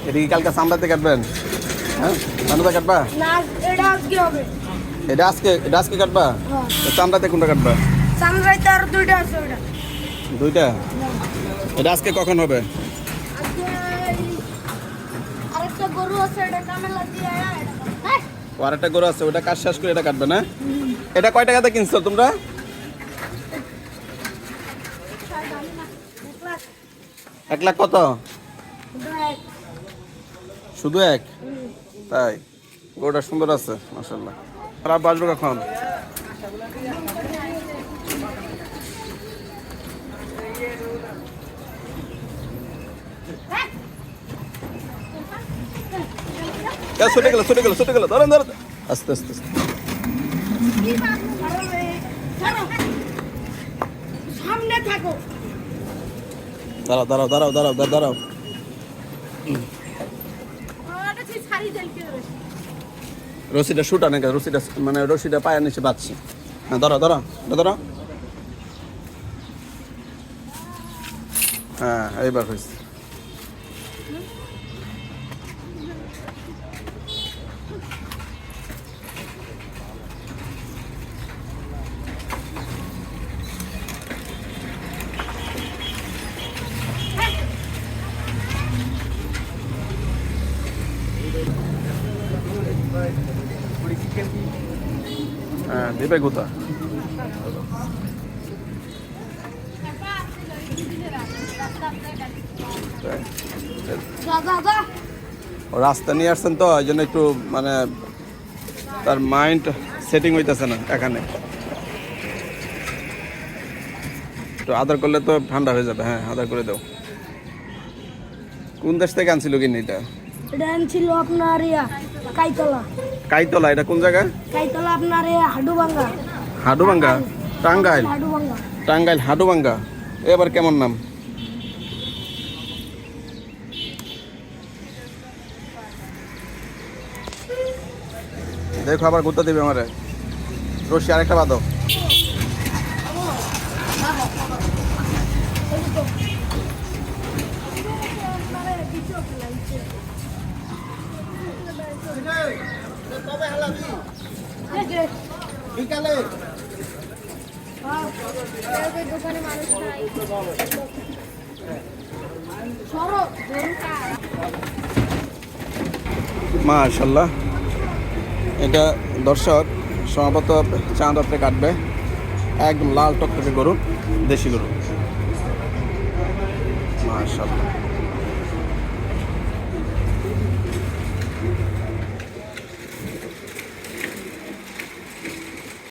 এটা কি কালকে চামড়াতে কাটবেন? হ্যাঁ, চামড়াতে কাটবা? না, এটা আজকে হবে। এটা আজকে কাটবা? হ্যাঁ। তো চামড়াতে কোনটা কাটবা? চামড়াইতে আর দুইটা আছে ওটা। দুইটা? এটা আজকে কখন হবে? আজকে আরেকটা গরু আছে, এটা কামেলা দিয়ে এটা। ও আরেকটা গরু আছে, ওটা কাজ শেষ করে এটা কাটবে না? এটা কয় টাকাতে কিনছো তোমরা? 1 লাখ কত? শুধু এক? তাই? গরুটা সুন্দর আছে মাশাআল্লাহ। খারাপ বাজবে কখন? ছুটে গেল ধরেন আস্তে আস্তে আস্তে। সামনে থাকো। দাঁড়াও। রশিটা শুটা নাকি? রশিটা মানে রশিটা পায়ের নিচে বাঁধছে। হ্যাঁ ধরো। হ্যাঁ এইবার হয়েছে। হ্যাঁ দিবে কোথা? রাস্তা নিয়ে আসছেন তো এই জন্য একটু মানে তার মাইন্ড সেটিং হইতেছে না এখানে। একটু আদর করলে তো ঠান্ডা হয়ে যাবে। হ্যাঁ আদর করে দাও। কোন দেশ থেকে আনছিল কিনা এটা? এটা ছিল আপনার কাইতলা। এটা কোন জায়গা? কাইতলা আপনার হাডুভাঙ্গা। টাঙ্গাইল হাডুভাঙ্গা। এবার কেমন নাম? দেখো আবার গুঁতো দিবে আমারে। রশি আরেকটা বাঁধো। বিকালে দোকানে মানুষ নাই। মাশাআল্লাহ। এটা দর্শক সম্ভবত চাঁদ রাত্রে কাটবে। একদম লাল টকটকে গরু, দেশি গরু। মাশাআল্লাহ।